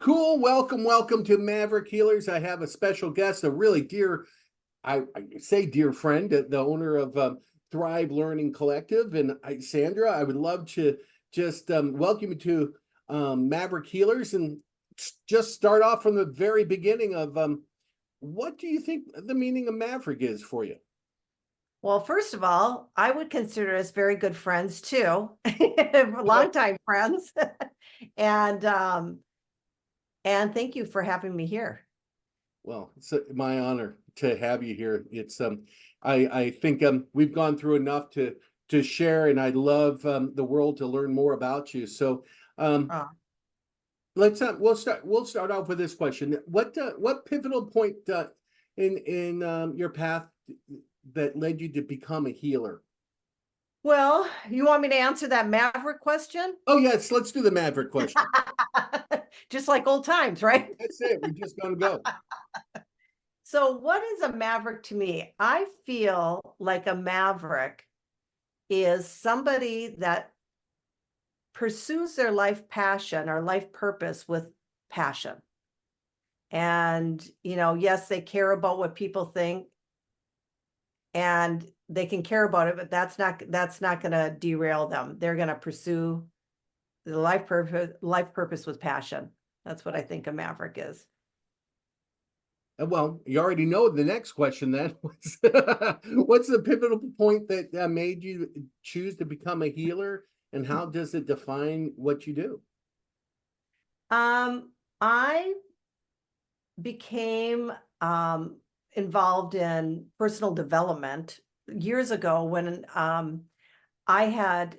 Cool. Welcome to Maverick Healers. I have a special guest, a really dear, I say dear friend, the owner of Thrive Learning Collective. And Sandra, I would love to just welcome you to Maverick Healers and just start off from the very beginning of what do you think the meaning of Maverick is for you? Well, first of all, I would consider us very good friends too, Yep. longtime friends. And and thank you for having me here. Well, it's my honor to have you here. It's I think we've gone through enough to share, and I'd love the world to learn more about you. So um, Uh, let's we'll start off with this question. What pivotal point in your path that led you to become a healer? well, you want me to answer that Maverick question? Oh yes, let's do the Maverick question. Just like old times, right? That's it. We're just gonna go. So, what is a Maverick to me? I feel like a Maverick is somebody that pursues their life passion or life purpose with passion. And, yes, they care about what people think and they can care about it, but that's not going to derail them. They're going to pursue the life purpose with passion. That's what I think a Maverick is. Well, you already know the next question then. What's the pivotal point that made you choose to become a healer, and how does it define what you do? I became involved in personal development years ago when I had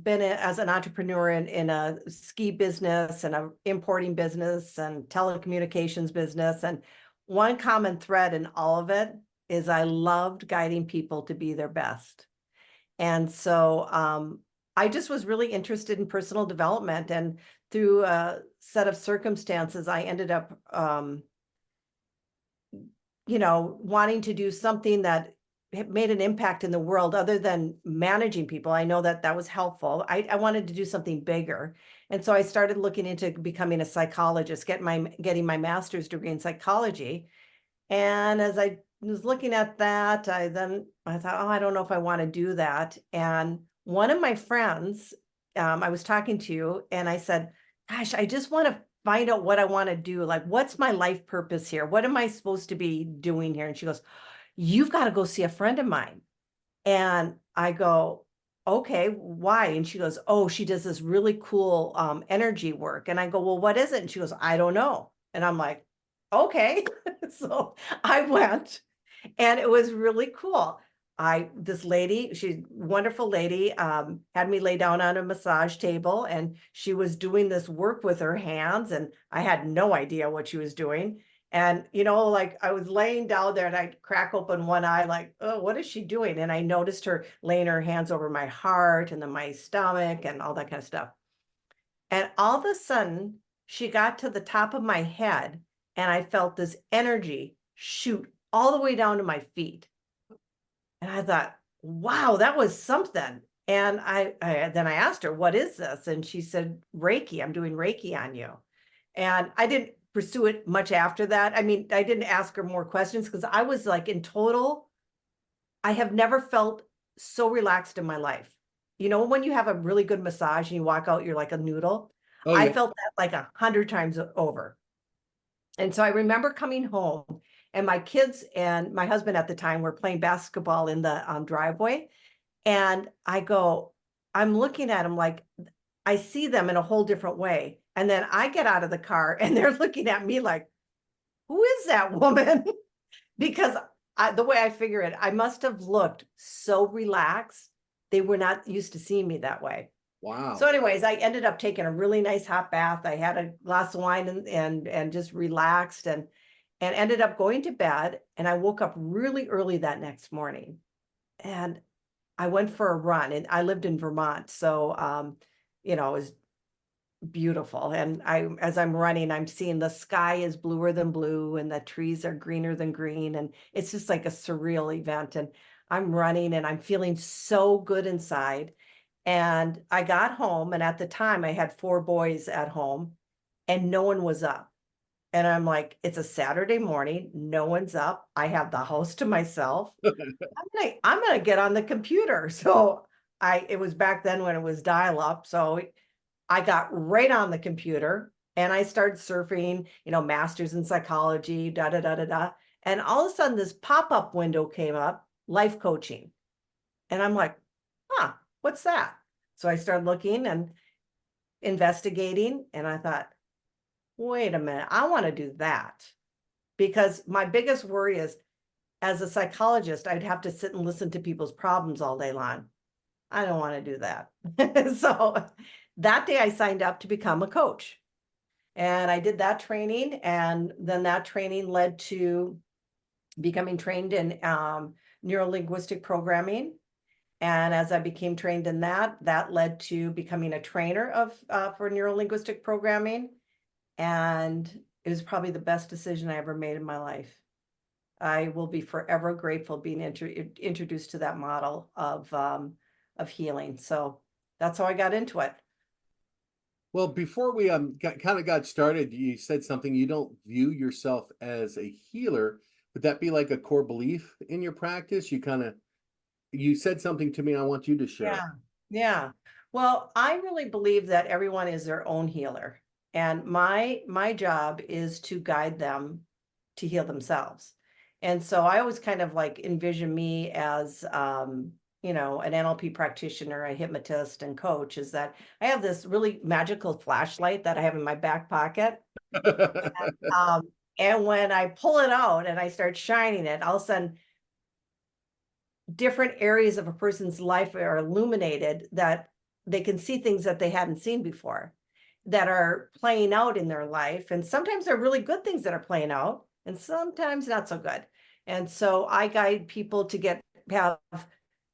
been as an entrepreneur in a ski business and a importing business and telecommunications business. And one common thread in all of it is I loved guiding people to be their best. And so I just was really interested in personal development. And through a set of circumstances, I ended up, wanting to do something that made an impact in the world other than managing people. I know that that was helpful. I wanted to do something bigger. And so I started looking into becoming a psychologist, getting my master's degree in psychology. And as I was looking at that, I thought, oh, I don't know if I want to do that. And one of my friends, I was talking to, and I said, gosh, I just want to find out what I want to do. Like, what's my life purpose here? What am I supposed to be doing here? And she goes, you've got to go see a friend of mine. And I go, okay, why? And she goes, oh, she does this really cool energy work. And I go, well, what is it? And she goes, I don't know. And I'm like, okay. So I went and it was really cool. This lady, she's a wonderful lady, had me lay down on a massage table and she was doing this work with her hands and I had no idea what she was doing. And, like I was laying down there and I'd crack open one eye, like, oh, what is she doing? And I noticed her laying her hands over my heart and then my stomach and all that kind of stuff. And all of a sudden, she got to the top of my head and I felt this energy shoot all the way down to my feet. And I thought, wow, that was something. And then I asked her, what is this? And she said, Reiki, I'm doing Reiki on you. And I didn't pursue it much after that. I mean, I didn't ask her more questions because I was like in total, I have never felt so relaxed in my life. When you have a really good massage and you walk out, you're like a noodle. Oh I yeah. felt that like 100 times over. And so I remember coming home and my kids and my husband at the time were playing basketball in the driveway. And I'm looking at them like I see them in a whole different way. And then I get out of the car and they're looking at me like, who is that woman? Because the way I figure it, I must have looked so relaxed. They were not used to seeing me that way. So, Wow. anyways, I ended up taking a really nice hot bath. I had a glass of wine and just relaxed and ended up going to bed. And I woke up really early that next morning. And I went for a run and I lived in Vermont. So it was beautiful. And as I'm running, I'm seeing the sky is bluer than blue and the trees are greener than green. And it's just like a surreal event. And I'm running and I'm feeling so good inside. And I got home, and at the time I had 4 boys at home. and no one was up. And I'm like, it's a Saturday morning, no one's up. I have the house to myself. I'm gonna get on the computer. So it was back then when it was dial up. So I got right on the computer and I started surfing, masters in psychology, da da da da da. And all of a sudden, this pop-up window came up, life coaching. And I'm like, huh, what's that? So I started looking and investigating, and I thought, wait a minute, I want to do that. Because my biggest worry is, as a psychologist, I'd have to sit and listen to people's problems all day long. I don't want to do that. So that day I signed up to become a coach. And I did that training. And then that training led to becoming trained in neuro-linguistic programming. And as I became trained in that, that led to becoming a trainer for neuro-linguistic programming. And it was probably the best decision I ever made in my life. I will be forever grateful being introduced to that model of healing. So that's how I got into it. Well, before we kind of got started, you said something, you don't view yourself as a healer. Would that be like a core belief in your practice? You said something to me, I want you to share. Yeah. Yeah. Well, I really believe that everyone is their own healer. And my job is to guide them to heal themselves. And so I always kind of like envision me as an NLP practitioner, a hypnotist and coach, is that I have this really magical flashlight that I have in my back pocket. And when I pull it out and I start shining it, all of a sudden different areas of a person's life are illuminated, that they can see things that they hadn't seen before, that are playing out in their life. And sometimes they're really good things that are playing out, and sometimes not so good. And so I guide people to have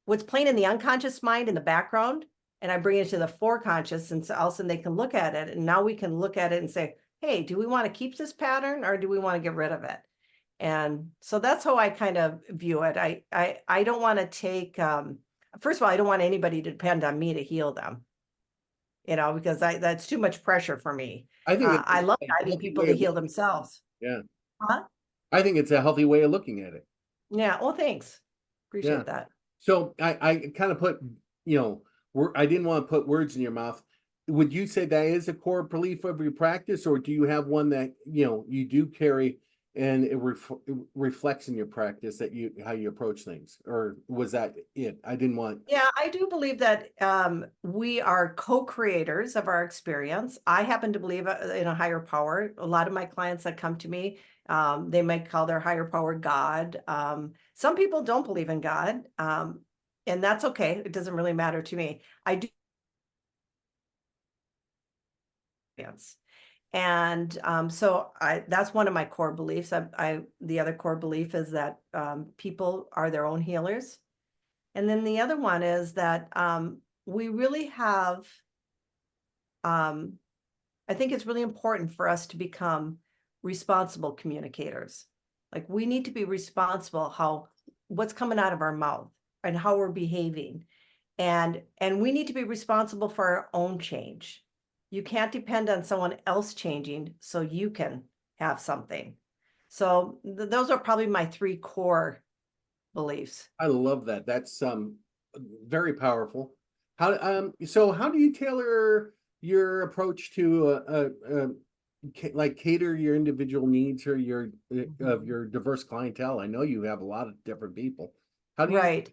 what's playing in the unconscious mind in the background, and I bring it to the foreconscious, and so all of a sudden they can look at it, and now we can look at it and say, hey, do we want to keep this pattern or do we want to get rid of it? And so that's how I kind of view it. I don't want to take, first of all, I don't want anybody to depend on me to heal them, because that's too much pressure for me. I think it's I love a guiding healthy people way to of heal looking. themselves. Yeah. Huh? I think it's a healthy way of looking at it. Yeah. Well, thanks. Yeah. Appreciate that. So I kind of put, I didn't want to put words in your mouth. Would you say that is a core belief of your practice, or do you have one that, you do carry and it reflects in your practice how you approach things? Or was that it? I didn't want. Yeah, I do believe that we are co-creators of our experience. I happen to believe in a higher power. A lot of my clients that come to me, they might call their higher power God. Some people don't believe in God, and that's okay. It doesn't really matter to me. I do. And so that's one of my core beliefs. The other core belief is that people are their own healers. And then the other one is that we really have, I think it's really important for us to become responsible communicators. Like, we need to be responsible what's coming out of our mouth and how we're behaving. And we need to be responsible for our own change. You can't depend on someone else changing so you can have something. So those are probably my three core beliefs. I love that. That's very powerful. How do you tailor your approach to like cater your individual needs or of your diverse clientele? I know you have a lot of different people. How do you Right.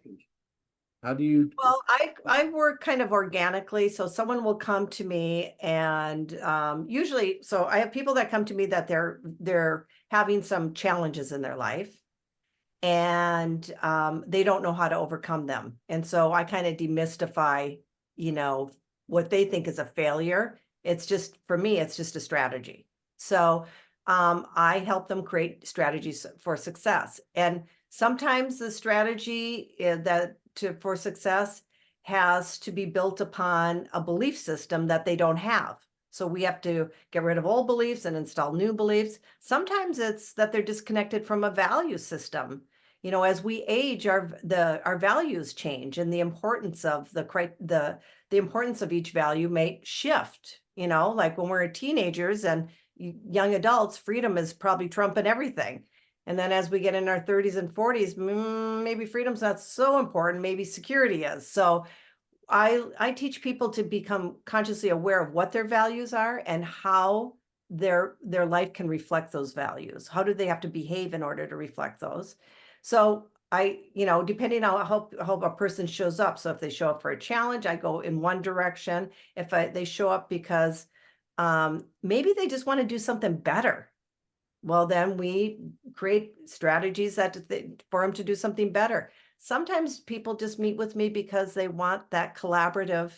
how do you Well, I work kind of organically. So someone will come to me, and usually, so I have people that come to me that they're having some challenges in their life, and they don't know how to overcome them. And so I kind of demystify, what they think is a failure. It's just, for me, it's just a strategy. So I help them create strategies for success. And sometimes the strategy for success has to be built upon a belief system that they don't have. So we have to get rid of old beliefs and install new beliefs. Sometimes it's that they're disconnected from a value system. As we age, our values change, and the importance of the importance of each value may shift. like when we're teenagers and young adults, freedom is probably trumping everything. And then as we get in our 30s and 40s, maybe freedom's not so important, maybe security is. So I teach people to become consciously aware of what their values are and how their life can reflect those values. How do they have to behave in order to reflect those? So depending on how a person shows up. So if they show up for a challenge, I go in one direction. If they show up because maybe they just want to do something better, well, then we create strategies for them to do something better. Sometimes people just meet with me because they want that collaborative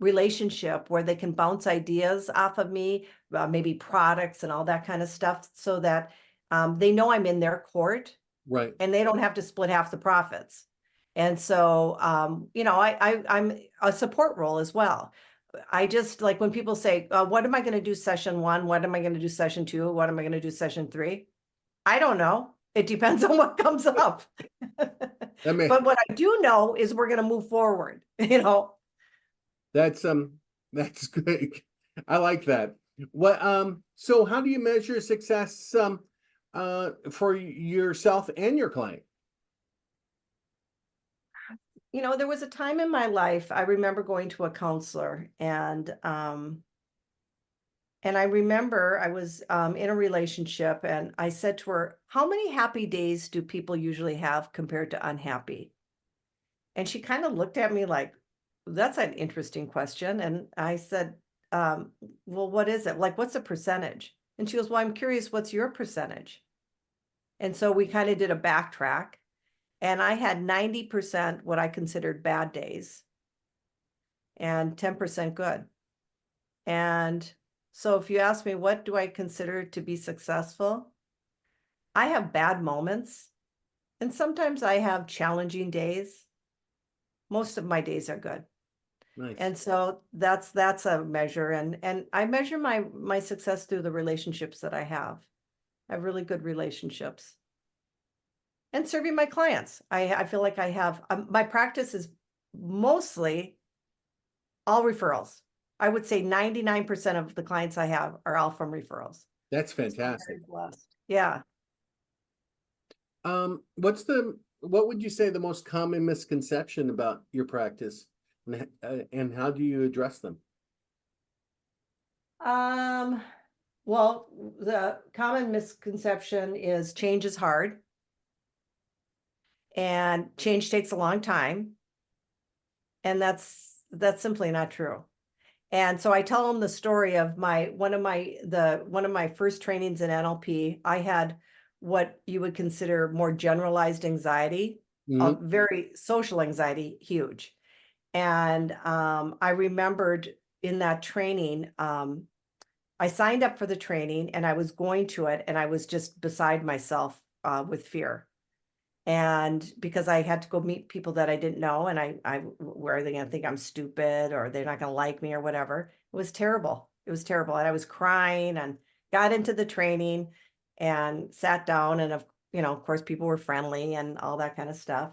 relationship where they can bounce ideas off of me, maybe products and all that kind of stuff, so that they know I'm in their court, Right. and they don't have to split half the profits. And so, I'm a support role as well. I just like when people say, what am I going to do session 1? What am I going to do session 2? What am I going to do session 3? I don't know. It depends on what comes up. But what I do know is we're going to move forward, That's great. I like that. So how do you measure success for yourself and your client? There was a time in my life, I remember going to a counselor, and I remember I was in a relationship, and I said to her, how many happy days do people usually have compared to unhappy? And she kind of looked at me like, that's an interesting question. And I said, well, what is it? Like, what's the percentage? And she goes, well, I'm curious, what's your percentage? And so we kind of did a backtrack, and I had 90% what I considered bad days and 10% good. And so if you ask me, what do I consider to be successful? I have bad moments, and sometimes I have challenging days. Most of my days are good. Nice. And so that's a measure. And I measure my success through the relationships that I have. I have really good relationships. And serving my clients. I feel like I have, my practice is mostly all referrals. I would say 99% of the clients I have are all from referrals. That's So I'm fantastic. very blessed. Yeah. What would you say the most common misconception about your practice, and how do you address them? Well, the common misconception is change is hard, and change takes a long time. And that's simply not true. And so I tell them the story of one of my first trainings in NLP. I had what you would consider more generalized anxiety, Mhm. very social anxiety, huge. And I remembered in that training, I signed up for the training and I was going to it, and I was just beside myself with fear. And because I had to go meet people that I didn't know, and were they going to think I'm stupid, or they're not going to like me or whatever? It was terrible. It was terrible. And I was crying, and got into the training and sat down. And of course, people were friendly and all that kind of stuff.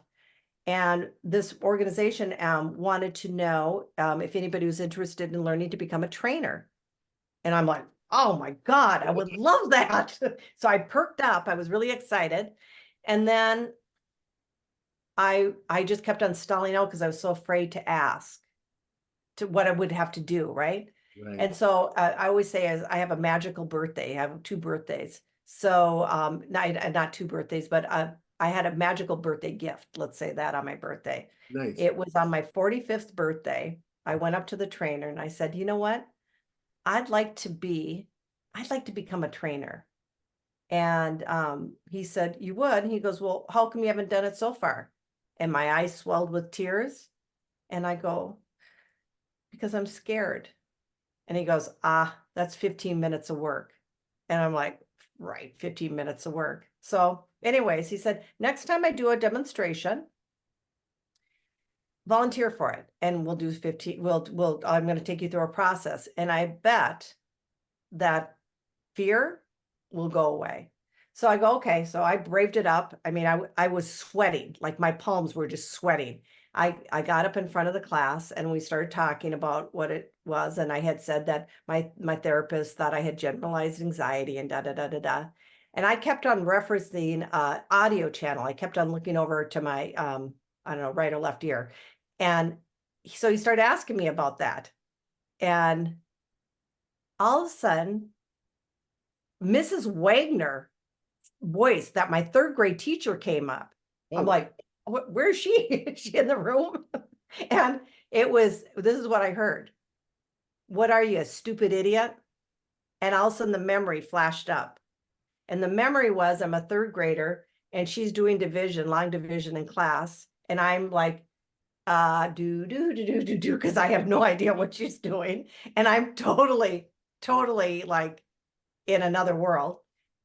And this organization wanted to know if anybody was interested in learning to become a trainer. And I'm like, oh my God, I would love that. So I perked up. I was really excited. And then I just kept on stalling out because I was so afraid to ask to what I would have to do, right? Right. And so I always say I have a magical birthday. I have 2 birthdays. So not 2 birthdays, but I had a magical birthday gift. Let's say that on my birthday. Nice. It was on my 45th birthday. I went up to the trainer and I said, you know what? I'd like to become a trainer. And he said, you would? And he goes, well, how come you haven't done it so far? And my eyes swelled with tears. And I go, because I'm scared. And he goes, that's 15 minutes of work. And I'm like, right, 15 minutes of work. So anyways, he said, next time I do a demonstration, volunteer for it. And we'll do 15, I'm going to take you through a process. And I bet that fear will go away. So I go, okay. So I braved it up. I mean, I was sweating, like my palms were just sweating. I got up in front of the class and we started talking about what it was, and I had said that my therapist thought I had generalized anxiety and da da da da da. And I kept on referencing audio channel. I kept on looking over to my I don't know, right or left ear. And so he started asking me about that. And all of a sudden, Mrs. Wagner voice that my third grade teacher came up. I'm Oh, like, where is she? Is she in the room? And this is what I heard. What are you, a stupid idiot? And all of a sudden the memory flashed up. And the memory was I'm a third grader and she's doing division, long division in class. And I'm like, do, because I have no idea what she's doing. And I'm totally like in another world.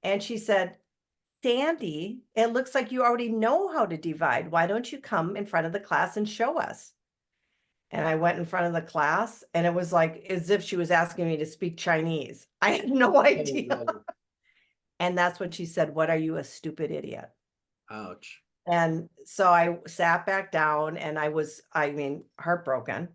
And she said, Sandy, it looks like you already know how to divide. Why don't you come in front of the class and show us? And I went in front of the class and it was like as if she was asking me to speak Chinese. I had no idea. no. And that's when she said, what are you, a stupid idiot? Ouch. And so I sat back down and I mean, heartbroken.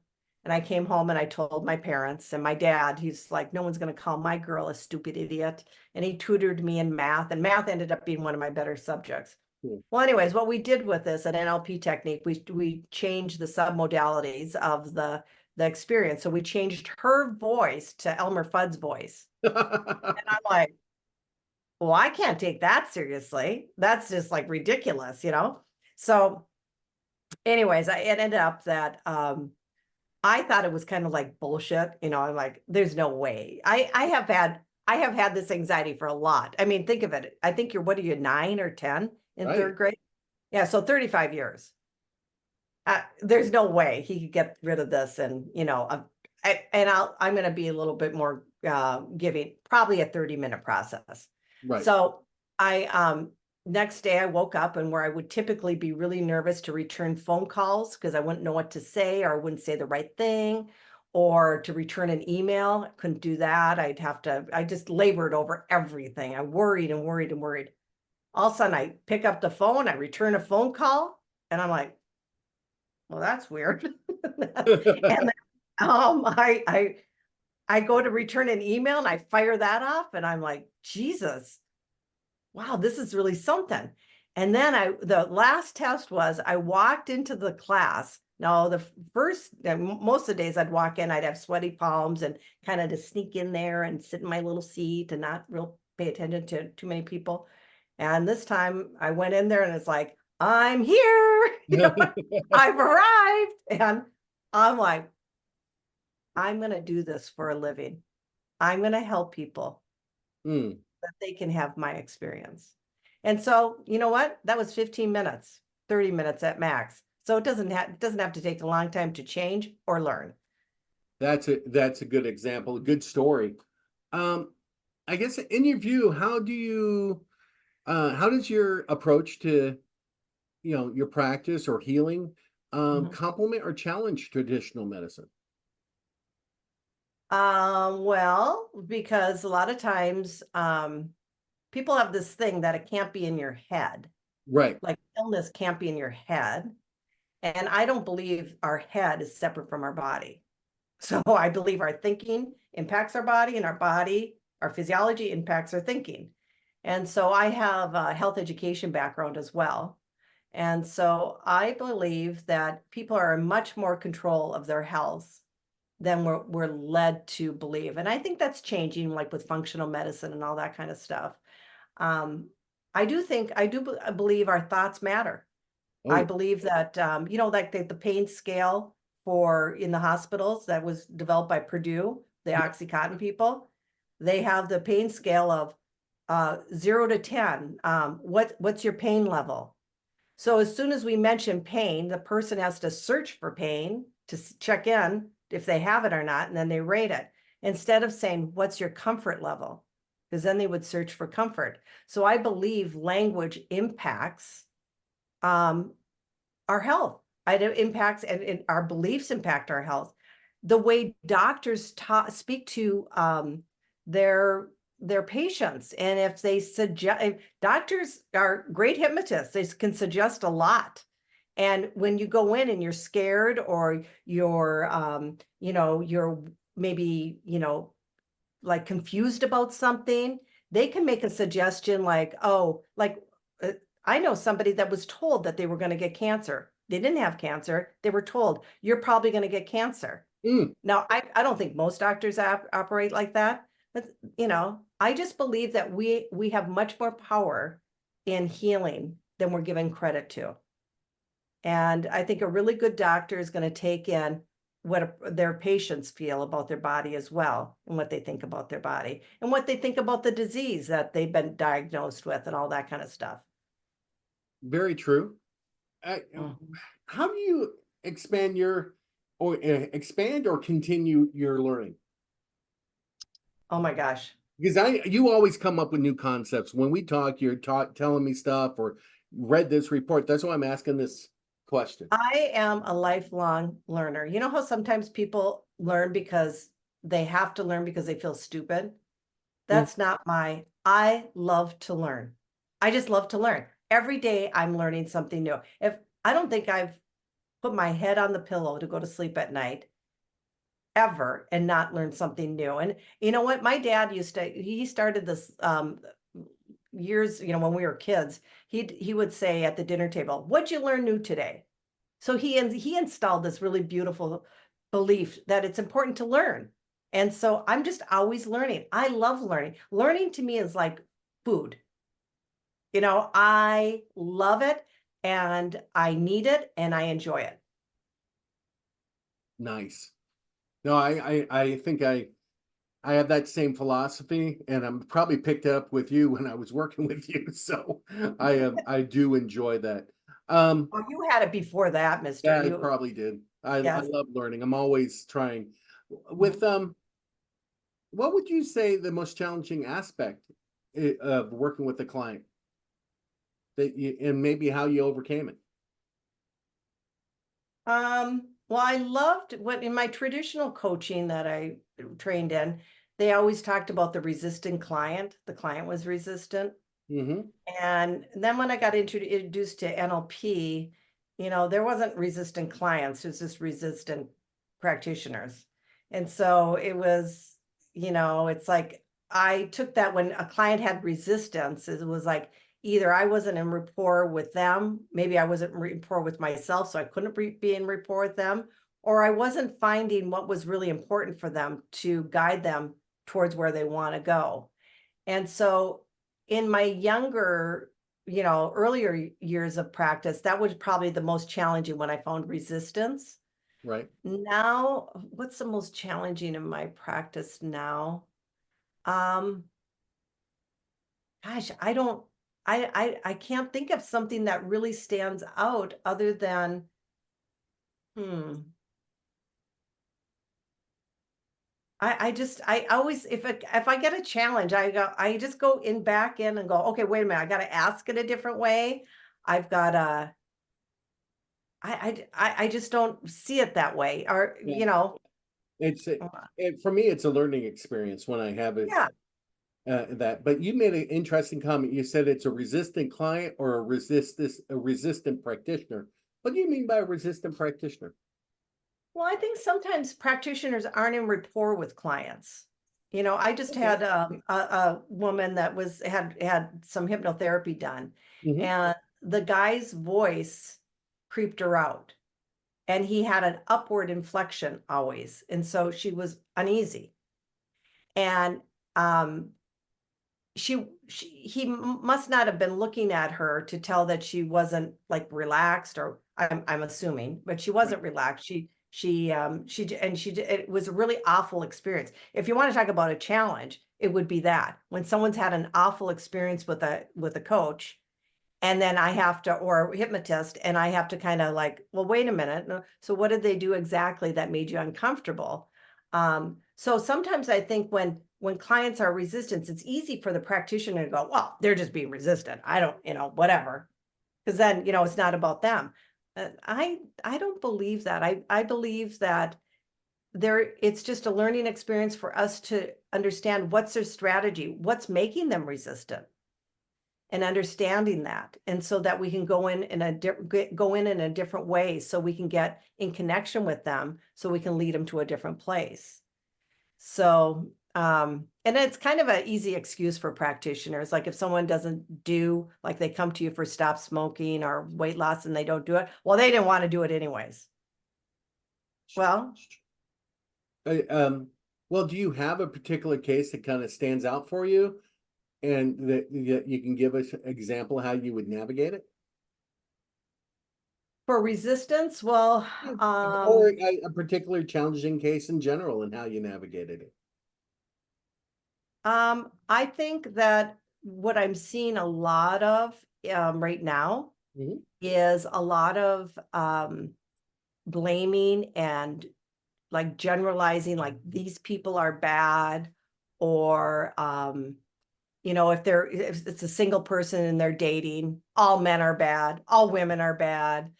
And I came home and I told my parents and my dad, he's like, no one's going to call my girl a stupid idiot. And he tutored me in math, and math ended up being one of my better subjects. Cool. Well, anyways, what we did with this an NLP technique, we changed the submodalities of the experience. So we changed her voice to Elmer Fudd's voice. And I'm like, well, I can't take that seriously. That's just like ridiculous, you know? So anyways, it ended up that I thought it was kind of like bullshit. You know, I'm like, there's no way. I have had this anxiety for a lot. I mean, think of it. I think what are you, 9 or 10 in Right. third grade? Yeah, so 35 years. There's no way he could get rid of this. And, you know, I'm going to be a little bit more giving, probably a 30-minute process. Right. So next day I woke up, and where I would typically be really nervous to return phone calls because I wouldn't know what to say or I wouldn't say the right thing, or to return an email, I couldn't do that. I just labored over everything. I worried and worried and worried. All of a sudden I pick up the phone, I return a phone call, and I'm like, well, that's weird. And then, I go to return an email and I fire that off, and I'm like, Jesus, wow, this is really something. And then the last test was I walked into the class. Now, most of the days I'd walk in, I'd have sweaty palms and kind of to sneak in there and sit in my little seat and not real pay attention to too many people. And this time I went in there and it's like, I'm here, you know, I've arrived. And I'm like, I'm going to do this for a living. I'm going to help people Mm. that they can have my experience. And so, you know what? That was 15 minutes, 30 minutes at max. So it doesn't have to take a long time to change or learn. That's a good example, a good story. I guess in your view, how does your approach to, you know, your practice or healing complement or challenge traditional medicine? Well, because a lot of times people have this thing that it can't be in your head. Right. Like illness can't be in your head. And I don't believe our head is separate from our body. So I believe our thinking impacts our body, and our physiology impacts our thinking. And so I have a health education background as well. And so I believe that people are in much more control of their health than we're led to believe. And I think that's changing, like with functional medicine and all that kind of stuff. I believe our thoughts matter. Oh, I yeah. believe that, you know, like the pain scale for in the hospitals that was developed by Purdue, the Oxycontin people, they have the pain scale of 0 to 10. What's your pain level? So as soon as we mention pain, the person has to search for pain to check in if they have it or not, and then they rate it. Instead of saying, what's your comfort level? Because then they would search for comfort. So I believe language impacts our health. It impacts, and our beliefs impact our health. The way doctors speak to their patients, and if they suggest, doctors are great hypnotists. They can suggest a lot. And when you go in and you're scared, or you're maybe, like confused about something, they can make a suggestion like, oh, like I know somebody that was told that they were going to get cancer. They didn't have cancer. They were told, you're probably going to get cancer. Mm, Now, I don't think most doctors operate like that, but I just believe that we have much more power in healing than we're given credit to. And I think a really good doctor is going to take in what their patients feel about their body as well, and what they think about their body, and what they think about the disease that they've been diagnosed with, and all that kind of stuff. very true. Mhm. How do you expand expand or continue your learning? Oh my gosh. Because you always come up with new concepts. When we talk, you're telling me stuff or read this report. That's why I'm asking this question. I am a lifelong learner. You know how sometimes people learn because they have to learn because they feel stupid? Mm, That's not I love to learn. I just love to learn. Every day I'm learning something new. If I don't think I've put my head on the pillow to go to sleep at night ever and not learn something new. And you know what? My dad he started this years, when we were kids. He would say at the dinner table, "What'd you learn new today?" So he installed this really beautiful belief that it's important to learn. And so I'm just always learning. I love learning. Learning to me is like food. I love it and I need it and I enjoy it. nice. No, I think I have that same philosophy, and I'm probably picked it up with you when I was working with you. So I do enjoy that. Um, Oh, you had it before that, mister. yeah, I You, probably did. I yes. love learning. I'm always trying. With what would you say the most challenging aspect of working with a client that you and maybe how you overcame it? Well, I loved what in my traditional coaching that I trained in, they always talked about the resistant client. The client was resistant. Mm-hmm. And then when I got introduced to NLP, there wasn't resistant clients, it was just resistant practitioners. And so it was, it's like I took that when a client had resistance, it was like either I wasn't in rapport with them, maybe I wasn't in rapport with myself, so I couldn't be in rapport with them, or I wasn't finding what was really important for them to guide them towards where they want to go. And so in my younger, earlier years of practice, that was probably the most challenging when I found resistance. Right. Now, what's the most challenging in my practice now? Um, Gosh, I don't, I can't think of something that really stands out other than, hmm, I always, if I get a challenge, I just go in back in and go, okay, wait a minute, I got to ask it a different way. I've got to, I just don't see it that way. Or, Yeah. It's for me, it's a learning experience when I have it yeah. that. But you made an interesting comment. You said it's a resistant client or a resistant practitioner. What do you mean by a resistant practitioner? Well, I think sometimes practitioners aren't in rapport with clients. I just Okay. had a woman that had some hypnotherapy done, Hmm. and the guy's voice creeped her out, and he had an upward inflection always, and so she was uneasy. And um, he must not have been looking at her to tell that she wasn't like relaxed, or I'm assuming, but she Right. wasn't relaxed. It was a really awful experience. If you want to talk about a challenge, it would be that when someone's had an awful experience with a coach, and then I have to, or a hypnotist, and I have to kind of like, well, wait a minute. No, so what did they do exactly that made you uncomfortable? So sometimes I think when clients are resistant, it's easy for the practitioner to go, well, they're just being resistant. I don't, whatever. Because then, it's not about them. I don't believe that. I believe that it's just a learning experience for us to understand what's their strategy, what's making them resistant, and understanding that, and so that we can go in a different way, so we can get in connection with them, so we can lead them to a different place. So, and it's kind of an easy excuse for practitioners. Like if someone doesn't do, like they come to you for stop smoking or weight loss and they don't do it, well, they didn't want to do it anyways. Well, Uh, um, well, do you have a particular case that kind of stands out for you, and that you can give us an example how you would navigate it? for resistance, well, Yeah. Or a particular challenging case in general and how you navigated it. I think that what I'm seeing a lot of right now Mhm. is a lot of blaming and like generalizing, like these people are bad, or if it's a single person and they're dating, all men are bad, all women are bad,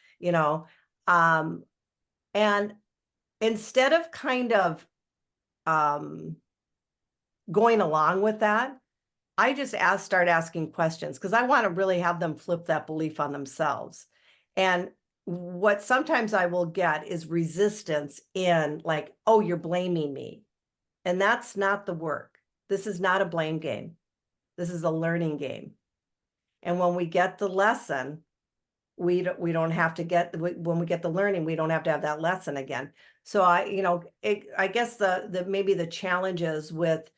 um, and instead of kind of um, going along with that, I just start asking questions because I want to really have them flip that belief on themselves. And what sometimes I will get is resistance in like, oh, you're blaming me. And that's not the work. This is not a blame game. This is a learning game. And when we get the lesson, we don't have to when we get the learning, we don't have to have that lesson again. So I guess the maybe the challenges with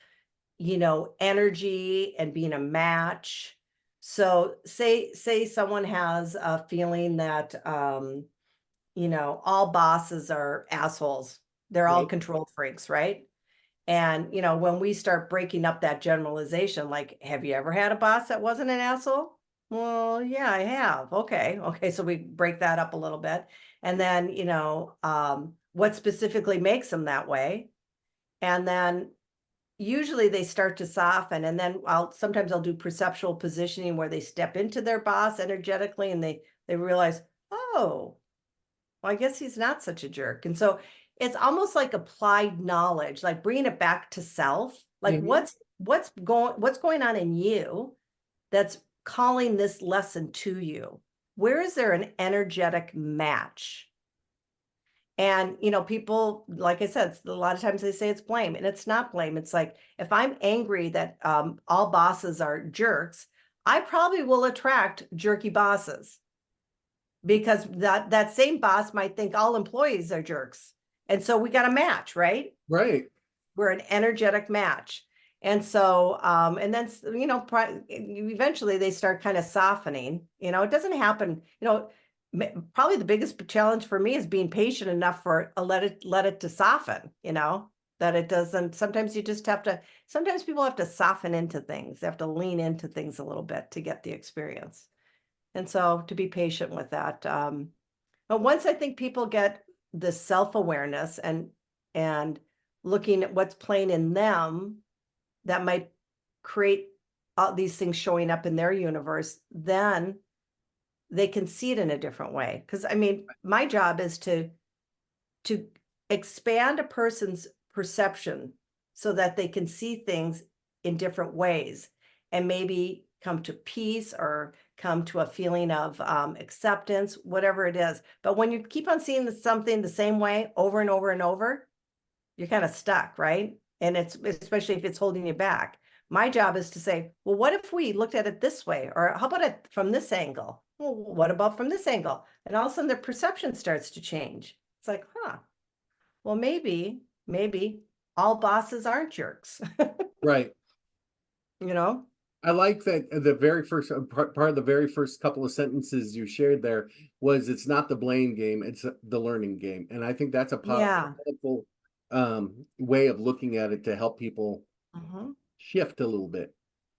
energy and being a match. So say someone has a feeling that all bosses are assholes. They're all Right. control freaks, right? And when we start breaking up that generalization, like, have you ever had a boss that wasn't an asshole? Well, yeah, I have. Okay. Okay. So we break that up a little bit. And then, what specifically makes them that way? And then usually they start to soften, and then sometimes I'll do perceptual positioning where they step into their boss energetically and they realize, oh, well, I guess he's not such a jerk. And so it's almost like applied knowledge, like bringing it back to self. Like Mhm. what's going on in you that's calling this lesson to you? Where is there an energetic match? And, people, like I said, a lot of times they say it's blame, and it's not blame. It's like, if I'm angry that all bosses are jerks, I probably will attract jerky bosses because that same boss might think all employees are jerks. And so we got a match, right? Right. We're an energetic match. And so, and then, eventually they start kind of softening. It doesn't happen, probably the biggest challenge for me is being patient enough for let it to soften, that it doesn't, sometimes people have to soften into things. They have to lean into things a little bit to get the experience. And so to be patient with that. But once I think people get the self-awareness and looking at what's playing in them that might create all these things showing up in their universe, then they can see it in a different way. Because I mean, my job is to expand a person's perception so that they can see things in different ways and maybe come to peace or come to a feeling of acceptance, whatever it is. But when you keep on seeing something the same way over and over and over, you're kind of stuck, right? And it's especially if it's holding you back. My job is to say, well, what if we looked at it this way? Or how about it from this angle? Well, what about from this angle? And all of a sudden their perception starts to change. It's like, huh, well, maybe all bosses aren't jerks, Right. you know? I like that the very first part of the very first couple of sentences you shared there was it's not the blame game, it's the learning game. And I think that's a Yeah. powerful way of looking at it to help people Hmm. shift a little bit.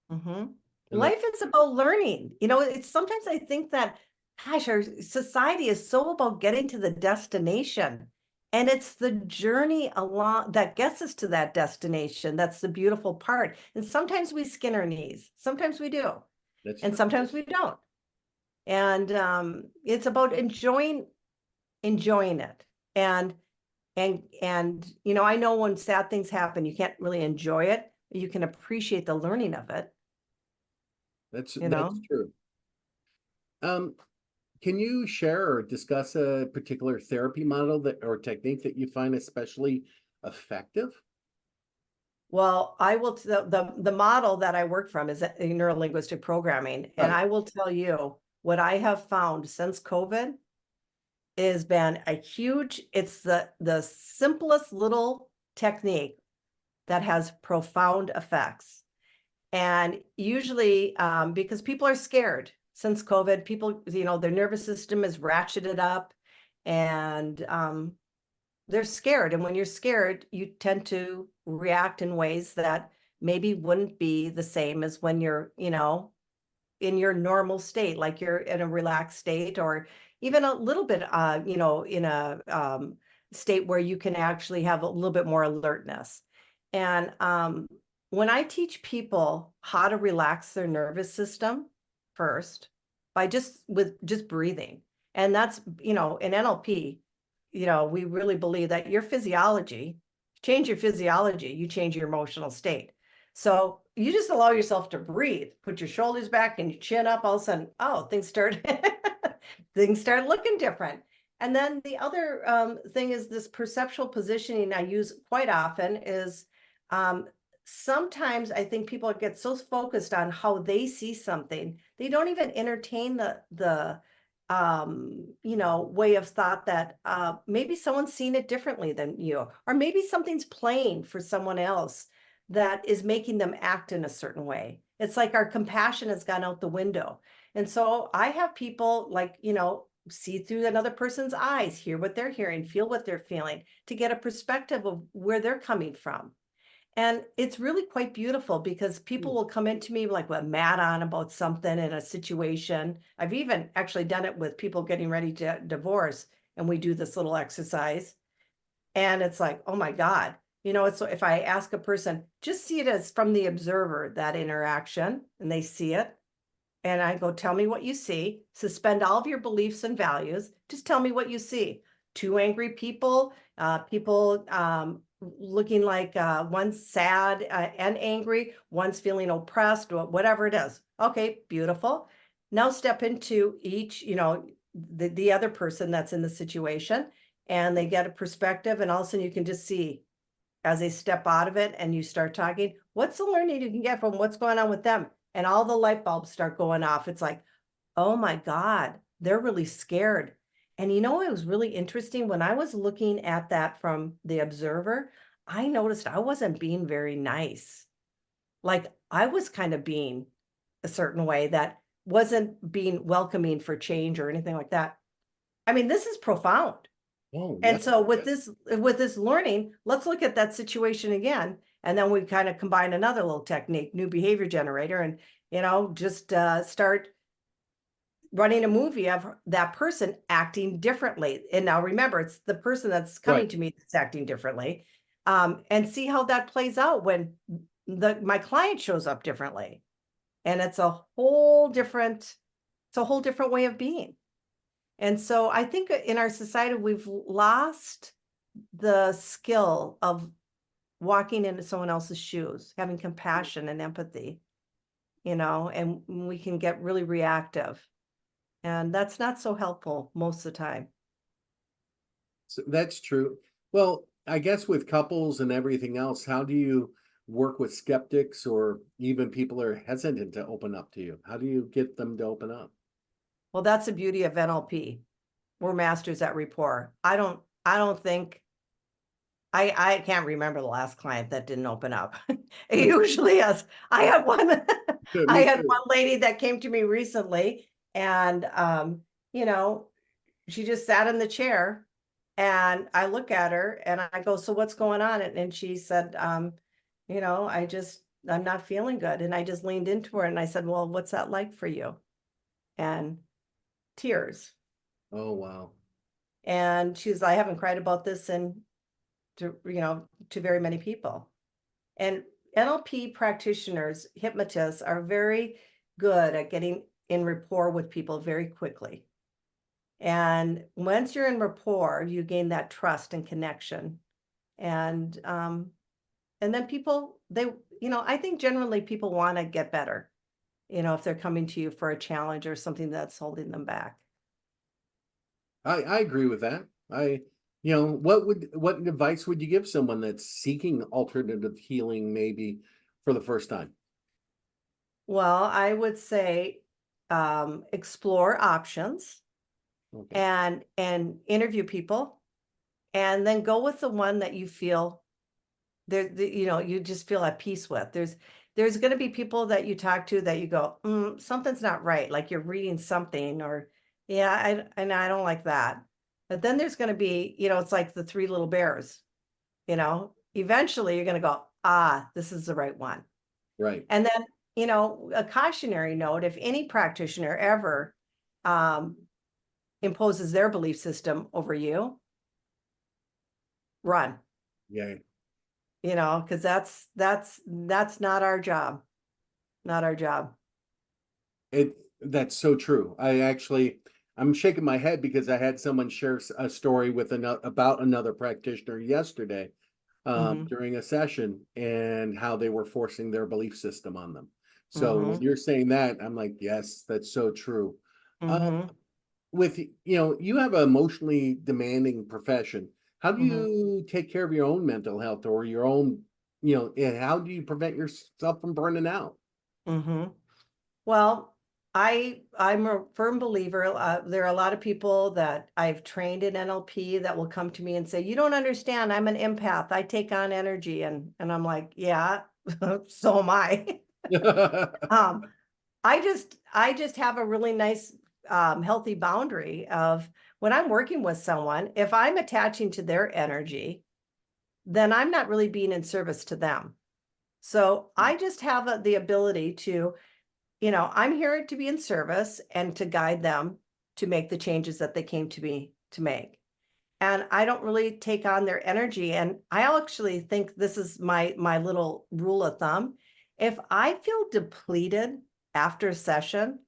Hmm. And that, Life is about learning. It's sometimes I think that, gosh, our society is so about getting to the destination. And it's the journey along that gets us to that destination. That's the beautiful part. And sometimes we skin our knees. Sometimes we do. that's And true. sometimes we don't. And it's about enjoying it. And I know when sad things happen, you can't really enjoy it. You can appreciate the learning of it, you That's know? true. Um, can you share or discuss a particular therapy model that or technique that you find especially effective? Well, I will, the model that I work from is neuro-linguistic programming. And Right. I will tell you what I have found since COVID has been a huge, it's the simplest little technique that has profound effects. And usually, because people are scared since COVID, people, their nervous system is ratcheted up and they're scared. And when you're scared, you tend to react in ways that maybe wouldn't be the same as when you're, in your normal state, like you're in a relaxed state, or even a little bit, in a state where you can actually have a little bit more alertness. And when I teach people how to relax their nervous system first by just breathing, and that's, in NLP, we really believe that your physiology, change your physiology, you change your emotional state. So you just allow yourself to breathe, put your shoulders back and your chin up, all of a sudden, oh, things start looking different. And then the other thing is this perceptual positioning I use quite often is sometimes I think people get so focused on how they see something, they don't even entertain the way of thought that maybe someone's seen it differently than you, or maybe something's playing for someone else that is making them act in a certain way. It's like our compassion has gone out the window. And so I have people like, see through another person's eyes, hear what they're hearing, feel what they're feeling, to get a perspective of where they're coming from. And it's really quite beautiful because people will come into me like with mad on about something in a situation. I've even actually done it with people getting ready to divorce, and we do this little exercise. And it's like, oh my God, it's, if I ask a person, just see it as from the observer, that interaction, and they see it. And I go, tell me what you see. Suspend all of your beliefs and values. Just tell me what you see. Two angry people, people looking like one's sad and angry, one's feeling oppressed, or whatever it is. Okay, beautiful. Now step into each, the other person that's in the situation, and they get a perspective, and all of a sudden you can just see as they step out of it and you start talking, what's the learning you can get from what's going on with them? And all the light bulbs start going off. It's like, oh my God, they're really scared. And it was really interesting when I was looking at that from the observer, I noticed I wasn't being very nice. Like I was kind of being a certain way that wasn't being welcoming for change or anything like that. I mean, this is profound. Oh, yeah. And so with this learning, let's look at that situation again. And then we kind of combine another little technique, new behavior generator, and, just start running a movie of that person acting differently. And now remember, it's the person that's coming Right. to me that's acting differently. And see how that plays out when my client shows up differently. And it's a whole different way of being. And so I think in our society, we've lost the skill of walking into someone else's shoes, having compassion and empathy, and we can get really reactive. And that's not so helpful most of the time. So that's true. Well, I guess with couples and everything else, how do you work with skeptics or even people are hesitant to open up to you? How do you get them to open up? Well, that's the beauty of NLP. We're masters at rapport. I don't think I can't remember the last client that didn't open up. It usually is. I had one I Me had too. one lady that came to me recently, and you know, she just sat in the chair, and I look at her and I go, "So what's going on?" And she said, I'm not feeling good." And I just leaned into her and I said, "Well, what's that like for you?" And tears. Oh, wow. And she's, "I haven't cried about this and to very many people." And NLP practitioners, hypnotists are very good at getting in rapport with people very quickly. And once you're in rapport, you gain that trust and connection. And then people, I think generally people want to get better, if they're coming to you for a challenge or something that's holding them back. I agree with that. What advice would you give someone that's seeking alternative healing maybe for the first time? Well, I would say explore options Okay. and interview people, and then go with the one that you feel you just feel at peace with. There's going to be people that you talk to that you go, something's not right. Like you're reading something, or yeah, I don't like that. But then there's going to be, it's like the three little bears. Eventually you're going to go, this is the right one. Right. And then, a cautionary note: if any practitioner ever um, imposes their belief system over you, run. Yeah. Because that's not our job. Not our job. That's so true. I'm shaking my head because I had someone share a story with about another practitioner yesterday Mhm, during a session, and how they were forcing their belief system on them. So when mhm, you're saying that, I'm like, yes, that's so true. Um, mhm, you have an emotionally demanding profession. How do mhm, you take care of your own mental health or your own, and how do you prevent yourself from burning out? mhm. Well, I'm a firm believer. There are a lot of people that I've trained in NLP that will come to me and say, "You don't understand. I'm an empath. I take on energy," and I'm like, "Yeah, so am I." Um, I just have a really nice, healthy boundary of when I'm working with someone. If I'm attaching to their energy, then I'm not really being in service to them. So I just have the ability to, I'm here to be in service and to guide them to make the changes that they came to me to make. And I don't really take on their energy. And I actually think this is my little rule of thumb. If I feel depleted after a session,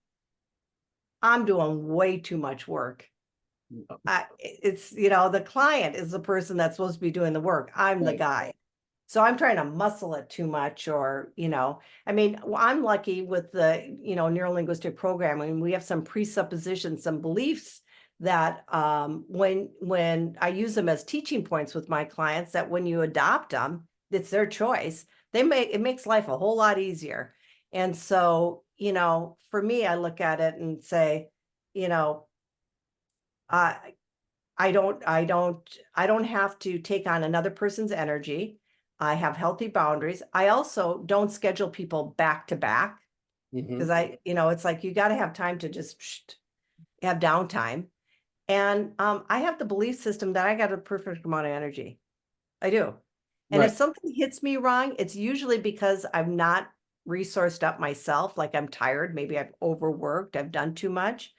I'm doing way too much work. It's, the client is the person that's supposed to be doing the work. I'm the Right. guy. So I'm trying to muscle it too much, or, I mean, I'm lucky with the, neuro-linguistic programming. We have some presuppositions, some beliefs that when I use them as teaching points with my clients, that when you adopt them, it's their choice. It makes life a whole lot easier. And so, for me, I look at it and say, you know, I I don't have to take on another person's energy. I have healthy boundaries. I also don't schedule people back to back, because Hmm. it's like you got to have time to just have downtime. And I have the belief system that I got a perfect amount of energy. I do. And if Right. something hits me wrong, it's usually because I'm not resourced up myself. Like I'm tired. Maybe I've overworked. I've done too much.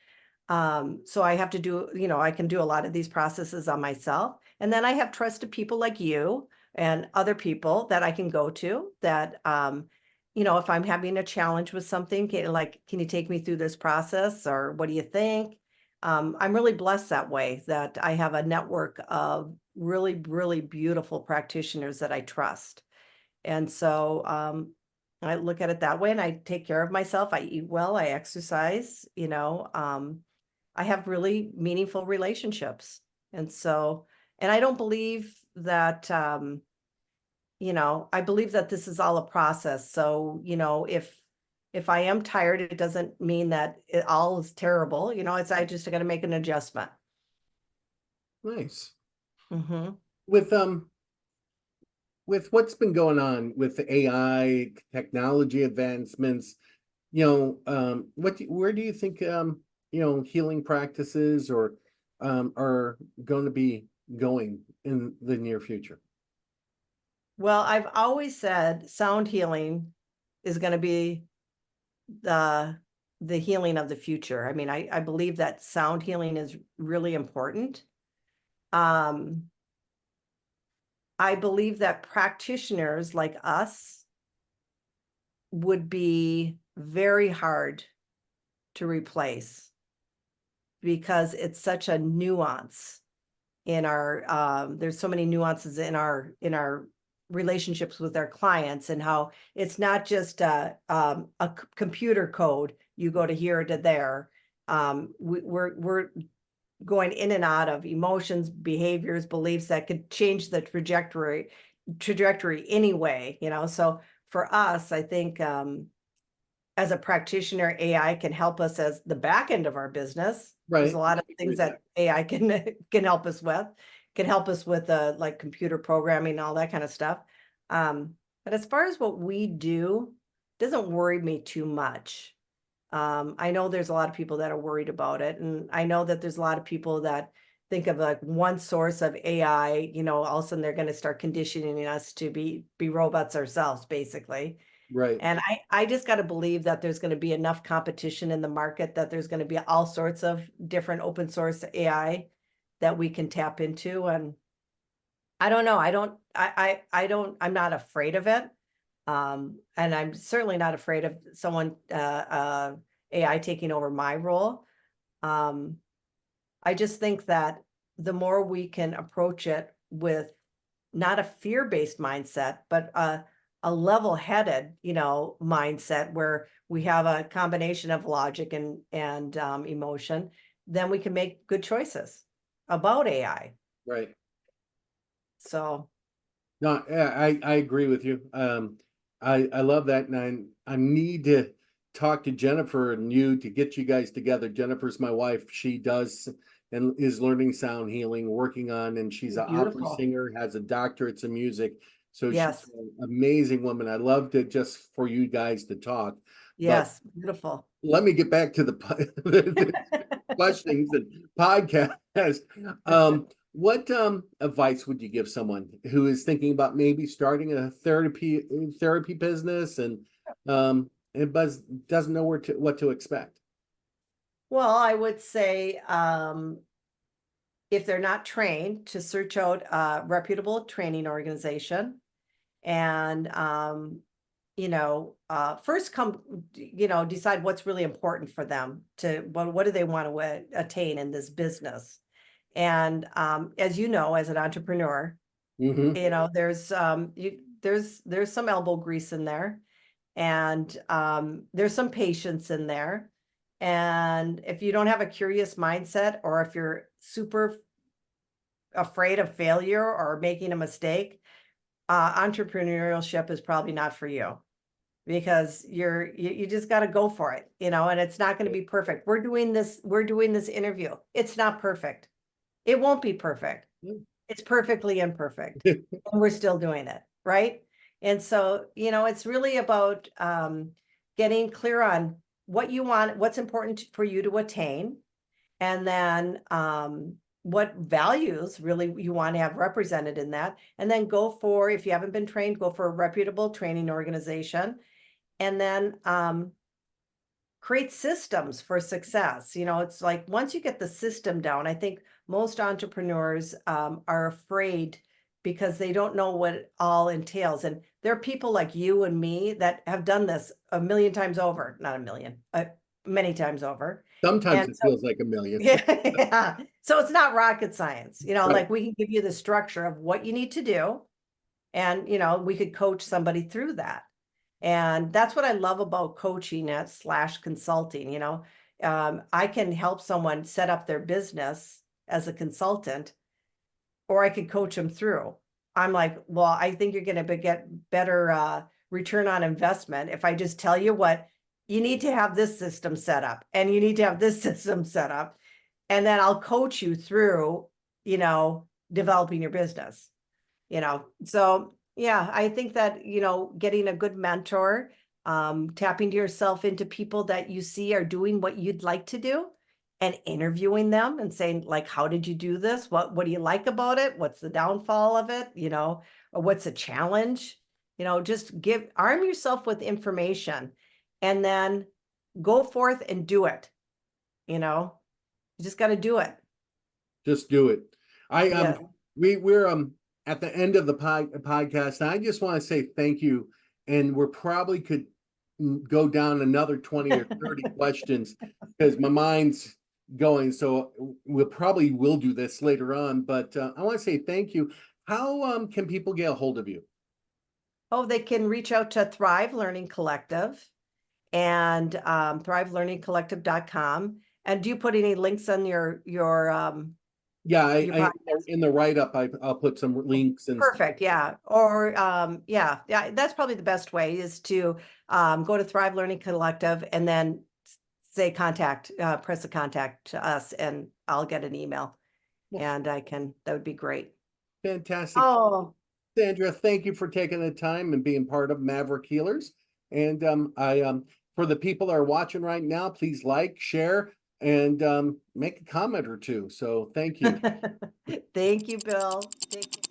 So I have to do, I can do a lot of these processes on myself. And then I have trusted people like you and other people that I can go to that, if I'm having a challenge with something, can you take me through this process, or what do you think? I'm really blessed that way, that I have a network of really, really beautiful practitioners that I trust. And so, I look at it that way, and I take care of myself. I eat well, I exercise, I have really meaningful relationships. And so, and I don't believe that, I believe that this is all a process. So, if I am tired, it doesn't mean that it all is terrible. I just got to make an adjustment. Nice. Hmm. With what's been going on with the AI technology advancements, where do you think healing practices or are going to be going in the near future? Well, I've always said sound healing is going to be the the healing of the future. I mean, I believe that sound healing is really important. Um, I believe that practitioners like us would be very hard to replace, because it's such a nuance in our there's so many nuances in our relationships with our clients, and how it's not just computer code, you go to here to there. We're going in and out of emotions, behaviors, beliefs that could change the trajectory anyway, So for us, I think as a practitioner, AI can help us as the back end of our business. There's a Right. lot of things that AI can help us with, like computer programming, all that kind of stuff. But as far as what we do, doesn't worry me too much. I know there's a lot of people that are worried about it, and I know that there's a lot of people that think of like one source of AI, all of a sudden they're going to start conditioning us to be robots ourselves, basically. Right. And I just got to believe that there's going to be enough competition in the market, that there's going to be all sorts of different open source AI that we can tap into. And I don't know. I'm not afraid of it. And I'm certainly not afraid of someone, AI taking over my role. Um, I just think that the more we can approach it with not a fear-based mindset, but a level-headed, mindset where we have a combination of logic and emotion, then we can make good choices about AI. Right. So No, yeah, I agree with you. I love that, and I need to talk to Jennifer and you to get you guys together. Jennifer's my wife. She does and is learning sound healing, working on, and she's an opera beautiful. singer, has a doctorate in music. So she's Yes. an amazing woman. I'd love to just for you guys to talk. But Yes. Beautiful. let me get back to the questions and podcast. What advice would you give someone who is thinking about maybe starting a therapy business and doesn't know what to expect? Well, I would say, if they're not trained, to search out a reputable training organization and, first decide what's really important for them, what do they want to attain in this business. And, as you know, as an entrepreneur, Hmm. there's some elbow grease in there, and there's some patience in there. And if you don't have a curious mindset, or if you're super afraid of failure or making a mistake, entrepreneurship is probably not for you, because you just got to go for it, and it's not going to be perfect. We're doing this interview. It's not perfect. It won't be perfect. It's perfectly imperfect, and we're still doing it, right? And so, it's really about getting clear on what you want, what's important for you to attain, and then what values really you want to have represented in that. And then go for, if you haven't been trained, go for a reputable training organization, and then create systems for success. It's like once you get the system down, I think most entrepreneurs are afraid because they don't know what it all entails. And there are people like you and me that have done this a million times over, not a million, many times over. Sometimes And it so, feels like a million. yeah, so it's not rocket science, Right. like we can give you the structure of what you need to do. And, we could coach somebody through that. And that's what I love about coaching at slash consulting. I can help someone set up their business as a consultant, or I could coach them through. I'm like, well, I think you're going to get better return on investment if I just tell you what you need to have this system set up, and you need to have this system set up. And then I'll coach you through, developing your business. So yeah, I think that, getting a good mentor, tapping to yourself into people that you see are doing what you'd like to do, and interviewing them and saying, like, how did you do this? What do you like about it? What's the downfall of it? Or what's the challenge? Just arm yourself with information, and then go forth and do it. You just got to do it. Just do it. I Yes. we're at the end of the podcast, and I just want to say thank you. And we're probably could go down another 20 or 30 questions because my mind's going. So we'll probably will do this later on. But I want to say thank you. How can people get a hold of you? Oh, they can reach out to Thrive Learning Collective, and thrive learning collective.com. And do you put any links on your Yeah, your podcast? in the write-up, I'll put some links and Perfect, yeah. Or yeah, that's probably the best way is to go to Thrive Learning Collective and then say contact, press the contact to us, and I'll get an email. Well, And that would be great. fantastic. Oh, Sandra, thank you for taking the time and being part of Maverick Healers. And for the people that are watching right now, please like, share, and make a comment or two. So thank you. thank you, Bill. Thank you.